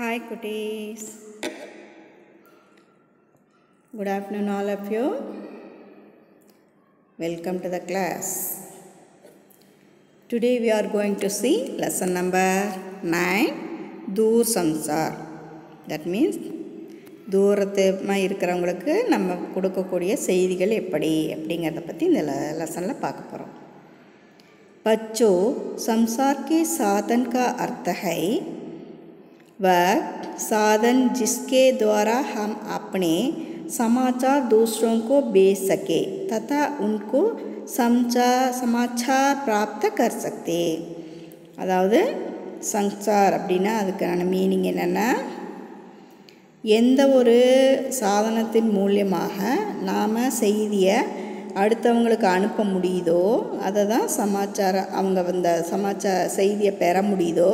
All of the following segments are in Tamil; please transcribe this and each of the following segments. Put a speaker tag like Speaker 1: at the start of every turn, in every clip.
Speaker 1: Hi cuties. Good afternoon all of you. Welcome to the class. Today we are going to see lesson number 9 Dur Samsar. That means தூரமாக இருக்கிறவங்களுக்கு நம்ம கொடுக்கக்கூடிய செய்திகள் எப்படி அப்படிங்கிறத பற்றி இந்த லெசனில் பார்க்க போகிறோம். बच्चों संसार के साधन का अर्थ है वह साधन जिसके द्वारा हम अपने समाचार दूसरों को भेज सके तथा उनको समाचार प्राप्त कर सकते. அதாவது சங்சார் அப்படின்னா அதுக்கான மீனிங் என்னென்னா, எந்த ஒரு சாதனத்தின் மூலியமாக நாம் செய்தியை அடுத்தவங்களுக்கு அனுப்ப முடியுதோ அதை தான் அவங்க அந்த செய்தியை பெற முடியுதோ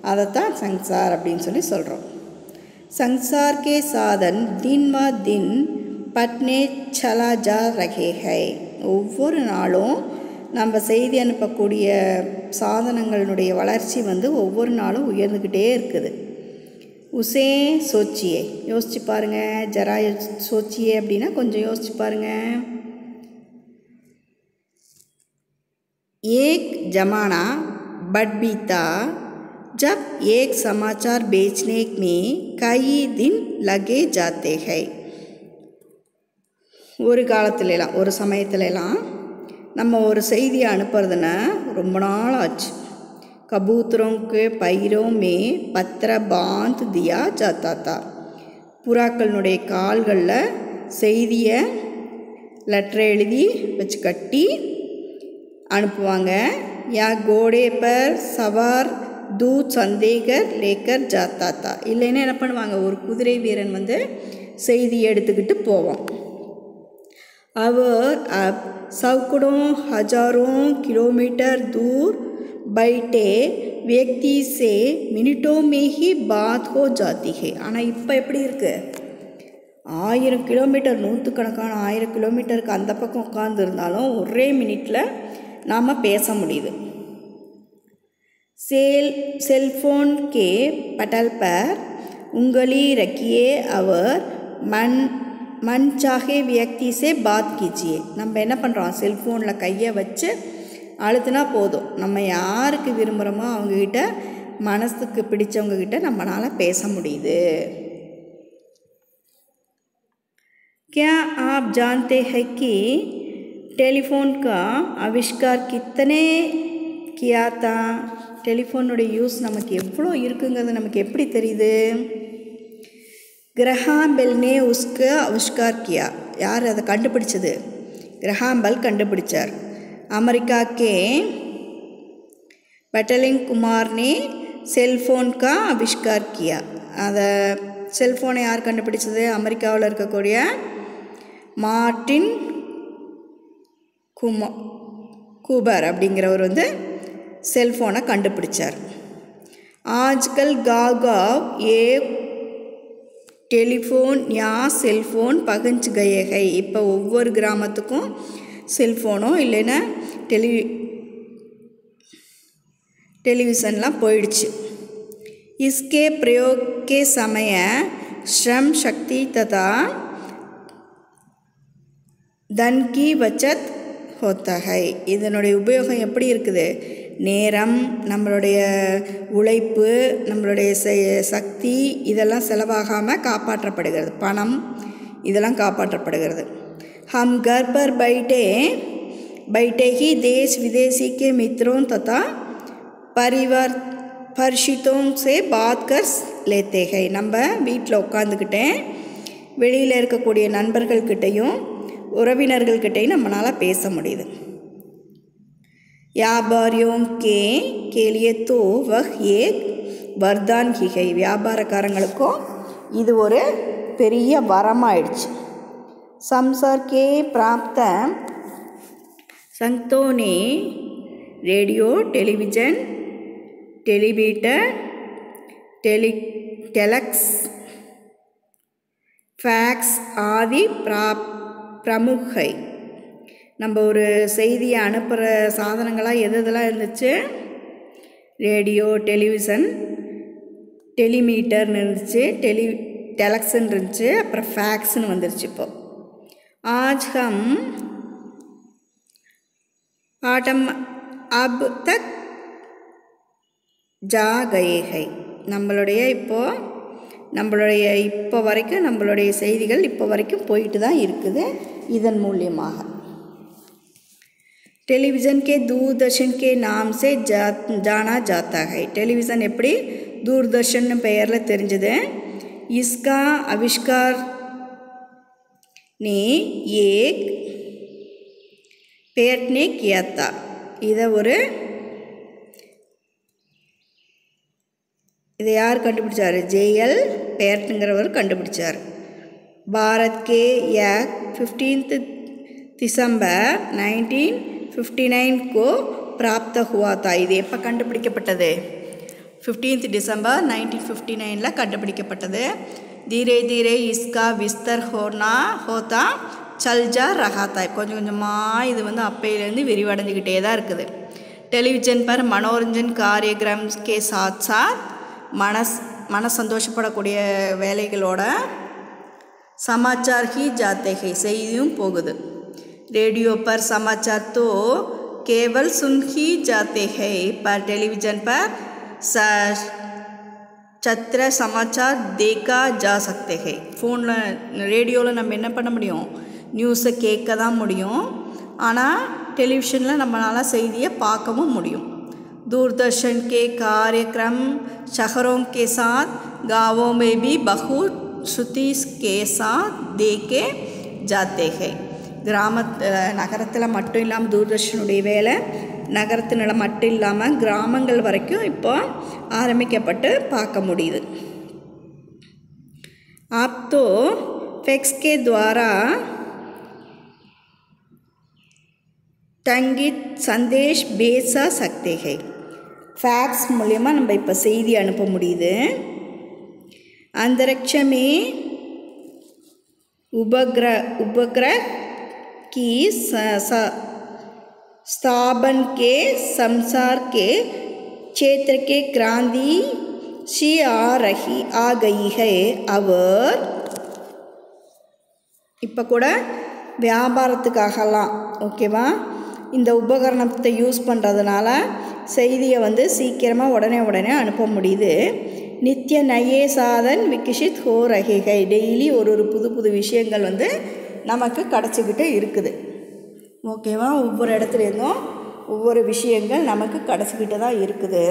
Speaker 1: அதை தான் संसार அப்படின்னு சொல்கிறோம். संसार के साधन दिन व दिन पटने चला जा रहे हैं. ஒவ்வொரு நாளும் நம்ம செய்தி அனுப்பக்கூடிய சாதனங்களுடைய வளர்ச்சி ஒவ்வொரு நாளும் உயர்ந்துக்கிட்டே இருக்குது. உசே சோச்சியே, யோசிச்சு பாருங்கள். ஜரா சோச்சியே அப்படின்னா கொஞ்சம் யோசிச்சு பாருங்கள். एक ज़माना बढ़ बीता जब एक समाचार बेचने में कई दिन लगे जाते हैं. ஒரு காலத்துலலாம் ஒரு சமயத்துலலாம் நம்ம ஒரு செய்தியை அனுப்புறதுன்னா ரொம்ப நாள் ஆச்சு. कबूतरों के पैरों में पत्र बांध दिया जाता था. புறாக்களுடைய கால்களில் செய்தியை லெட்டரை எழுதி வச்சு கட்டி அனுப்புவாங்க. या घोड़े पर सवार दूध संदेकर लेकर जाता था. இல்லைன்னா என்ன பண்ணுவாங்க, ஒரு குதிரை வீரன் செய்தி எடுத்துக்கிட்டு போவோம். அவர் अब सैकड़ों हजारों किलोमीटर दूर बैठे व्यक्ति से मिनटों में ही बात हो जाती है. ஆனால் இப்போ எப்படி இருக்குது, 1000 கிலோமீட்டர், நூற்றுக்கணக்கான 1000 கிலோமீட்டருக்கு அந்த பக்கம் உட்காந்துருந்தாலும் ஒரே மினிட்டில் நாம் பேச முடியுது. सेलफोन के पटल पर उंगली रखिए और मन चाहे व्यक्ति से बात कीजिए. நம்ம என்ன பண்ணுறோம், செல்ஃபோனில் கையை வச்சு அழுத்தினா போதும், நம்ம யாருக்கு விரும்புகிறோமோ அவங்கக்கிட்ட, மனசுக்கு பிடிச்சவங்கக்கிட்ட நம்மளால் பேச முடியுது. क्या आप जानते हैं कि टेलीफोन का आविष्कार कितने किया था? டெலிஃபோனுடைய யூஸ் நமக்கு எவ்வளோ இருக்குங்கிறது நமக்கு எப்படி தெரியுது? கிரஹாம் பெல்னே உஸ்க்கு ஆவிஷ்கார் கியா. யார் அதை கண்டுபிடிச்சது? கிரஹாம் பெல் கண்டுபிடிச்சார். அமெரிக்கா கே பட்டலிங் குமார்னே செல்ஃபோன் கா ஆவிஷ்கார் கியா. அதை செல்ஃபோனை யார் கண்டுபிடிச்சது? அமெரிக்காவில் இருக்கக்கூடிய மார்டின் கூபர் அப்படிங்கிறவர் செல்ஃபோனை கண்டுபிடிச்சார். ஆஜ்கல் गाँव गाँव ये டெலிஃபோன் யா செல்ஃபோன் பகஞ்சு கயே ஹை. இப்போ ஒவ்வொரு கிராமத்துக்கும் செல்ஃபோனோ இல்லைன்னா டெலிவிஷன்லாம் போயிடுச்சு. इसके प्रयोग के समय श्रम शक्ति तथा धन की बचत होता है. இதனுடைய உபயோகம் எப்படி இருக்குது? நேரம், நம்மளுடைய உழைப்பு, நம்மளுடைய சக்தி இதெல்லாம் செலவாகாமல் காப்பாற்றப்படுகிறது. பணம் இதெல்லாம் காப்பாற்றப்படுகிறது. हम घर पर बैठे ही देश विदेशी के मित्रों तथा परिचितों से बात कर लेते हैं. நம்ம வீட்டில் उட்காந்துக்கிட்டே வெளியில் இருக்கக்கூடிய நண்பர்கள்கிட்டையும் உறவினர்கள்கிட்டையும் நம்மளால் பேச முடியுது. व्यापारियों के लिए तो वह एक वरदान ही है. வியாபாரக்காரங்களுக்கும் இது ஒரு பெரிய வரமாயிடுச்சு. संसार के प्राप्त संतों ने रेडियो, टेलीविज़न, टेलीमीटर, टेलेक्स, फैक्स आदि प्रमुख है. நம்ம ஒரு செய்தியை அனுப்புகிற சாதனங்களாக எதெல்லாம் இருந்துச்சு? ரேடியோ, டெலிவிஷன், டெலிமீட்டர்னு இருந்துச்சு, டெலக்ஸ்ன்னு இருந்துச்சு, அப்புறம் ஃபேக்ஸ்னு வந்துருச்சு. இப்போ ஆஜ் ஹம் பாடம் அப் தக் ஜா கயே ஹை. இப்போ வரைக்கும் நம்மளுடைய செய்திகள் இப்போ வரைக்கும் போயிட்டு தான் இருக்குது. இதன் மூலியமாக टेलीविज़न के दूरदर्शन के नाम से जाना जाता है. टेलीविज़न எப்படி दूरदर्शन பெயரில் தெரிஞ்சது. इसका आविष्कार ने एक पेट ने किया था. இதை யார் கண்டுபிடிச்சார்? JL பேர்ட்டுங்கிறவர் கண்டுபிடிச்சார். பாரத் கே 15 दिसंबर 1959 को प्राप्त हुआ था. இது எப்போ கண்டுபிடிக்கப்பட்டது? 15 दिसंबर 1959 கண்டுபிடிக்கப்பட்டது. धीरे धीरे इसका विस्तार होता चल जा रहा था. கொஞ்சம் கொஞ்சமாக இது அப்பையிலேருந்து விரிவடைஞ்சிக்கிட்டே தான் இருக்குது. टेलीविज़न पर मनोरंजन कार्यक्रम के साथ साथ மன சந்தோஷப்படக்கூடிய வேலைகளோட समाचार ही जाते हैं, செய்தியும் போகுது. रेडियो पर समाचार तो केवल सुन ही जाते हैं, पर टेलीविज़न पर சத்திர समाचार देखा जा सकते हैं. ஃபோனில் ரேடியோவில் நம்ம என்ன பண்ண முடியும்? நியூஸை கேட்க தான் முடியும். ஆனால் டெலிவிஷனில் நம்மளால் செய்தியை பார்க்கவும் முடியும். दूरदर्शन के कार्यक्रम शहरों के साथ गाँवों में भी बहुत श्रुति के साथ देखे जाते हैं. நகரத்தில் மட்டும் இல்லாமல் தூர்தர்ஷனுடைய வேலை நகரத்தினால மட்டும் இல்லாமல் கிராமங்கள் வரைக்கும் இப்போ ஆரம்பிக்கப்பட்டு பார்க்க முடியுது. आप तो फैक्स के द्वारा तंगित संदेश भेज सकते हैं. फैक्स மூலமா நம்ம இப்போ செய்தி அனுப்ப முடியுது. अंतरिक्ष में उपग्रह की स्थापन के संसार के क्षेत्र के क्रांति सी आ गई है. அவர் இப்போ கூட வியாபாரத்துக்காகலாம் ஓகேவா இந்த உபகரணத்தை யூஸ் பண்ணுறதுனால செய்தியை சீக்கிரமாக உடனே அனுப்ப முடியுது. நித்திய நயே சாதன் விகசித் ஹோ ரஹே ஹை. டெய்லி ஒரு புது விஷயங்கள் நமக்கு கிடச்சிக்கிட்டு இருக்குது. ஓகேவா ஒவ்வொரு இடத்துலேருந்தும் ஒவ்வொரு விஷயங்கள் நமக்கு கிடச்சிக்கிட்டு தான் இருக்குது.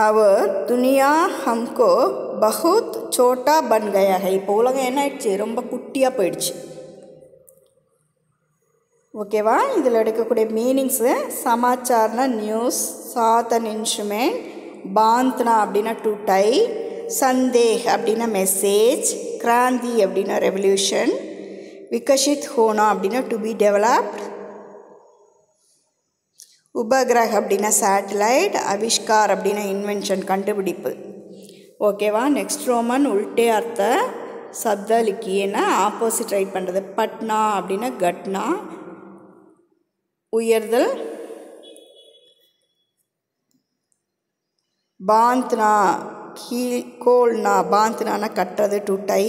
Speaker 1: அவர் துனியா ஹம்கோ பஹுத் சோட்டா பன் கயா ஹை. இப்போ உலகம் என்ன ஆயிடுச்சு? ரொம்ப குட்டியாக போயிடுச்சு. ஓகேவா இதில் எடுக்கக்கூடிய மீனிங்ஸு சமாச்சார்னா நியூஸ், சாதன் இன்ஸ்ட்ருமெண்ட், பாந்த்னா அப்படின்னா டு டை, சந்தேக் அப்படின்னா மெசேஜ், கிராந்தி அப்படின்னா ரெவல்யூஷன், விகசித் ஹோனா அப்படின்னா டு பி டெவலப்ட், உபகிரக் அப்படின்னா சேட்டலைட், ஆவிஷ்கார் அப்படின்னா இன்வென்ஷன் கண்டுபிடிப்பு. ஓகேவா நெக்ஸ்ட் ரோமன் உல்டே அர்த்த சப்த லிக்கியன்னா ஆப்போசிட் ரைட் பண்ணுறது. பட்னா அப்படின்னா கட்னா உயர்தல், பாந்த்னா கோல்னா பாந்த்னானா கட்டுறது டு டை,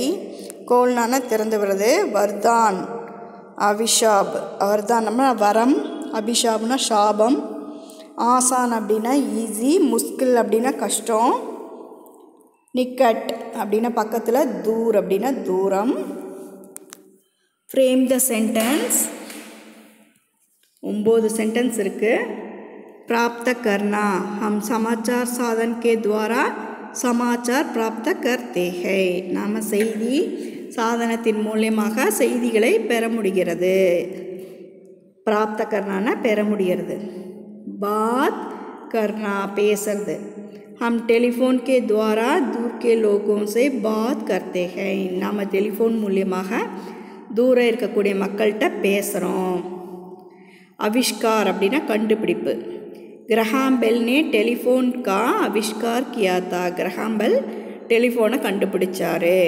Speaker 1: கோல்னானா திறந்து விடுறது, வர்தான் அபிஷாப் வர்தானம்னா வரம், அபிஷாப்னா சாபம், ஆசான் அப்படின்னா ஈஸி, முஸ்கில் அப்படின்னா கஷ்டம், நிக்கட் அப்படின்னா பக்கத்தில், தூர் அப்படின்னா தூரம். ஃப்ரேம் த சென்டென்ஸ் 9 சென்டென்ஸ் இருக்குது. प्राप्त करना हम समाचार साधन के द्वारा समाचार प्राप्त करते हैं. நாம் செய்தி சாதனத்தின் மூலமாக செய்திகளை பெற முடிகிறது. प्राप्त करना பெற முடிகிறது. बात करना பேசுறது. हम टेलीफोन के द्वारा दूर के लोगों से बात करते हैं. நாம் டெலிஃபோன் மூலமாக தூரம் இருக்கக்கூடிய மக்கள்கிட்ட பேசுகிறோம். आविष्कार அப்படின்னா கண்டுபிடிப்பு. ग्रहाम बेल ने टेलीफोन का आविष्कार किया था. ग्रहाम बेल टेलीफोனை கண்டுபிடிச்சாரு.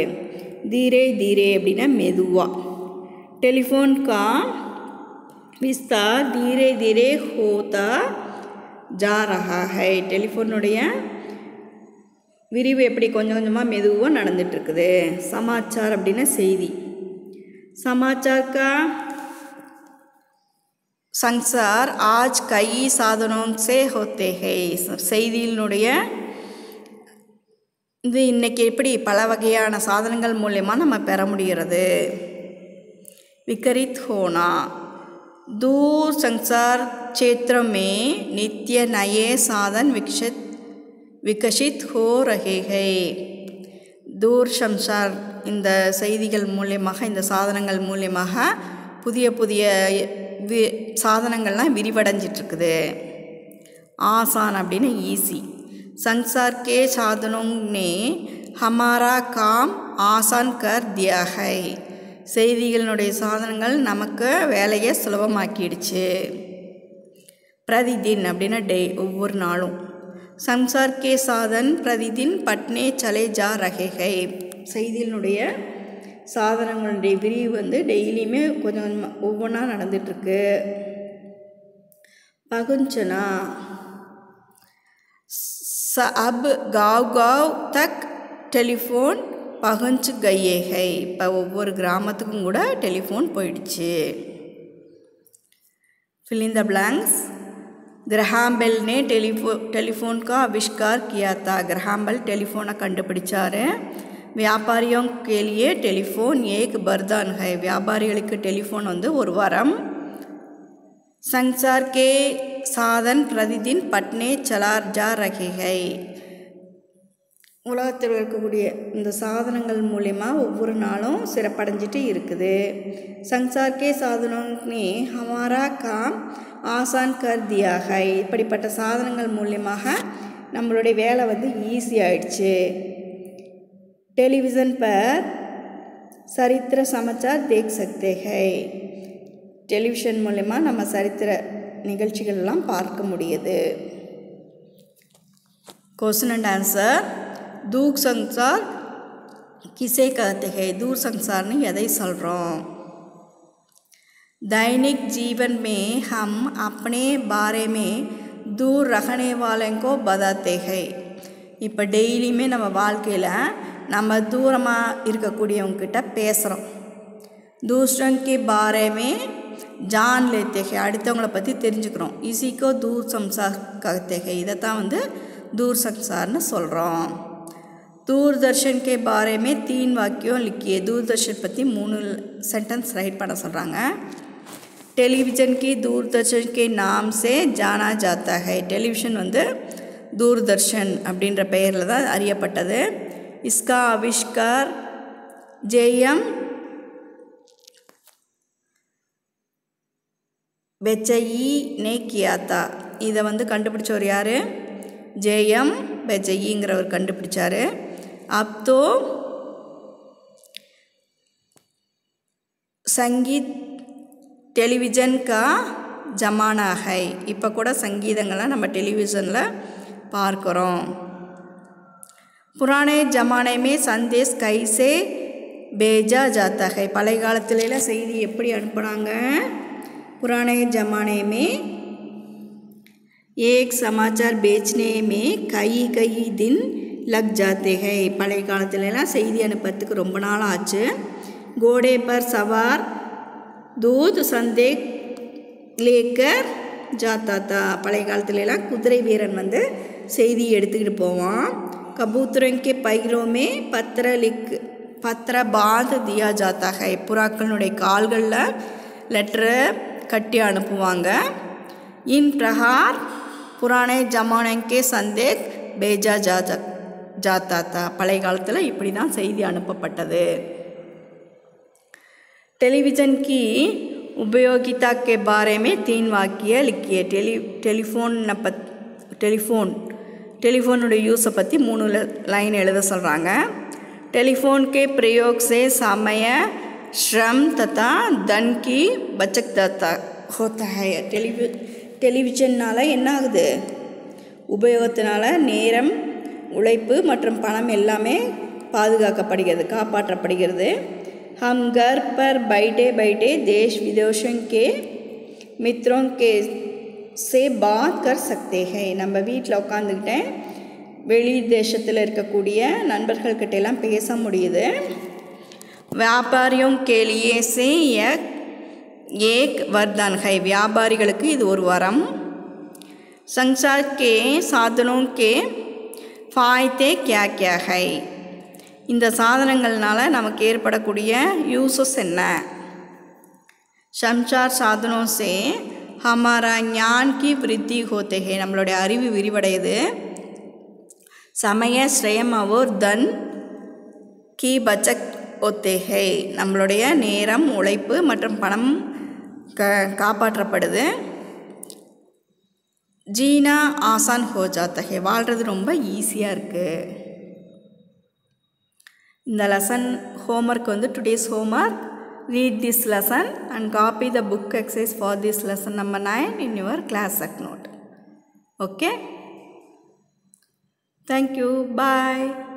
Speaker 1: धीरे धीरे அப்படின்னா மெதுவா. टेलीफोन का विस्तार धीरे धीरे होता जा रहा है டெலிஃபோனுடைய விரிவு எப்படி கொஞ்சம் கொஞ்சமாக மெதுவாக நடந்துட்டுருக்குது சமாச்சார் அப்படின்னா செய்தி समाचार का संसार आज कई साधनों से होते हैं செய்தியினுடைய இது இன்றைக்கி எப்படி பல வகையான சாதனங்கள் மூலமாக நம்ம பெற முடிகிறது विकरित होना दूर संसार क्षेत्र में नित्य नए साधन विकसित हो रहे हैं दूर संसार இந்த செய்திகள் மூலமாக இந்த சாதனங்கள் மூலமாக புதிய புதிய சாதனங்கள்லாம் விரிவடைஞ்சிட்ருக்குது ஆசான் அப்படின்னு ஈஸி संसार के साधनों ने हमारा काम आसान कर दिया है செய்திகளினுடைய சாதனங்கள் நமக்கு வேலையை சுலபமாக்கிடுச்சு प्रतिदिन அப்படின்னா ஒவ்வொரு நாளும் संसार के साधन प्रतिदिन पटने चले जा रहे हैं செய்தியினுடைய சாதனங்களுடைய விரிவு வந்து டெய்லியுமே கொஞ்சம் கொஞ்சமாக ஒவ்வொன்றா நடந்துகிட்ருக்கு பகுஞ்சனா अब गाँव तक टेलीफोन पहुँच गए है இப்போ ஒவ்வொரு கிராமத்துக்கும் கூட டெலிஃபோன் போயிடுச்சு fill in the blanks Graham Bell ने टेलीफोन का आविष्कार किया था ग्राहम बेल टेलीफोन கண்டுபிடிச்சாரு व्यापारियों के लिए टेलीफोन एक वरदान है व्यापारिகளுக்கு டெலிஃபோன் வந்து ஒரு வரம் संसार के साधन प्रतिदिन पटने चला जा रहे हैं உலகத்தில் இருக்கக்கூடிய இந்த சாதனங்கள் மூலமா ஒவ்வொரு நாளும் சிறப்படைஞ்சிட்டு இருக்குது संसार के साधनों ने हमारा काम आसान कर दिया है இப்படிப்பட்ட சாதனங்கள் மூலமாக நம்மளுடைய வேலை வந்து ஈஸி ஆயிடுச்சு टेलीविज़न पर சரித்திர समाचार देख सकते हैं டெலிவிஷன் மூலமா நம்ம சரித்திர நிகழ்ச்சிகள் எல்லாம் பார்க்க முடியுது क्वेश्चन एंड आंसर दूर संसार किसे कहते हैं दूर संसार ने எதை சொல்றோம் दैनिक जीवन में हम अपने बारे में दूर रखने वालों को बताते हैं இப்போ டெய்லியுமே நம்ம வாழ்க்கையில் நம்ம தூரமாக இருக்கக்கூடியவங்க கிட்ட பேசுகிறோம் दूसरों के बारे में जान लेते हैं அடுத்தவங்கள பற்றி தெரிஞ்சுக்கிறோம் इसी को दूर संसार कहते हैं இதை தான் வந்து दूर संसारன்னு சொல்கிறோம் दूरदर्शन के बारे में 3 वाक्यों लिखिए दूरदर्शन பற்றி 3 सेंटेंस राइट பண்ண சொல்கிறாங்க टेलीविज़न की दूरदर्शन के नाम से जाना जाता है टेलीविज़न வந்து दूरदर्शन அப்படின்ற பெயரில் தான் அறியப்பட்டது इसका आविष्कार जे.एम. बेचई ने किया था இதை வந்து கண்டுபிடிச்சவர் யார் जे.एम. बेचईங்கிறவர் கண்டுபிடிச்சாரு अब तो संगीत टेलीविज़न का जमाना है இப்போ கூட சங்கீதங்கள்லாம் நம்ம டெலிவிஷனில் பார்க்குறோம் पुराने ज़माने में संदेश कैसे भेजा जाता है பழைய காலத்துலலாம் செய்தி எப்படி அனுப்புனாங்க पुराने ज़माने में एक समाचार बेचने में कई दिन लग जाते हैं பழைய காலத்துலலாம் செய்தி அனுப்புறதுக்கு ரொம்ப நாள் ஆச்சு घोड़े पर सवार दूध संदेश लेकर जाता था பழைய காலத்துலலாம் குதிரை வீரன் வந்து செய்தி எடுத்துக்கிட்டு போவான் कबूतरों के पैरों में पत्र बांध दिया जाता है புறாக்களுடைய கால்களில் லெட்டரை கட்டி அனுப்புவாங்க इन प्रकार पुराने ज़माने के संदेश भेजा जाता था பழைய காலத்தில் இப்படி தான் செய்தி அனுப்பப்பட்டது टेलीविज़न की उपयोगिता के बारे में 3 वाक्य लिखिए टेलीफोन यूஸை பற்றி 3 லைன் எழுத சொல்கிறாங்க टेलीफोन के प्रयोग से समय श्रम तथा धन की बचत होता है टेलीविज़नனால என்ன ஆகுது உபயோகத்தினால நேரம் உழைப்பு மற்றும் பணம் எல்லாமே பாதுகாக்கப்படுகிறது காப்பாற்றப்படுகிறது हम घर पर बैठे बैठे देश विदेशों के मित्रों के से बात कर सकते हैं நம்ம வீட்டில் உட்காந்துக்கிட்டே வெளி தேசத்தில் இருக்கக்கூடிய நண்பர்கள்கிட்ட எல்லாம் பேச முடியுது व्यापारियों के लिए से एक वरदान है व्यापारिகளுக்கு இது ஒரு வரம் संसार के साधनों के फायदे क्या क्या है இந்த சாதனங்கள்னால நமக்கு ஏற்படக்கூடிய யூசஸ் என்ன संचार साधनों से हमारा ज्ञान की वृद्धि होते हैं நம்மளுடைய அறிவு விரிவடையுது समय श्रम और धन की बचत होते हैं நம்மளுடைய நேரம் உழைப்பு மற்றும் பணம் காப்பாற்றப்படுது जीना आसान हो जाता है வாழ்றது ரொம்ப ஈஸியா இருக்கு இந்த லெசன் ஹோம்வொர்க் வந்து today's homework read this lesson and copy the book exercise for this lesson number 9 in your class note. Okay? Thank you. Bye.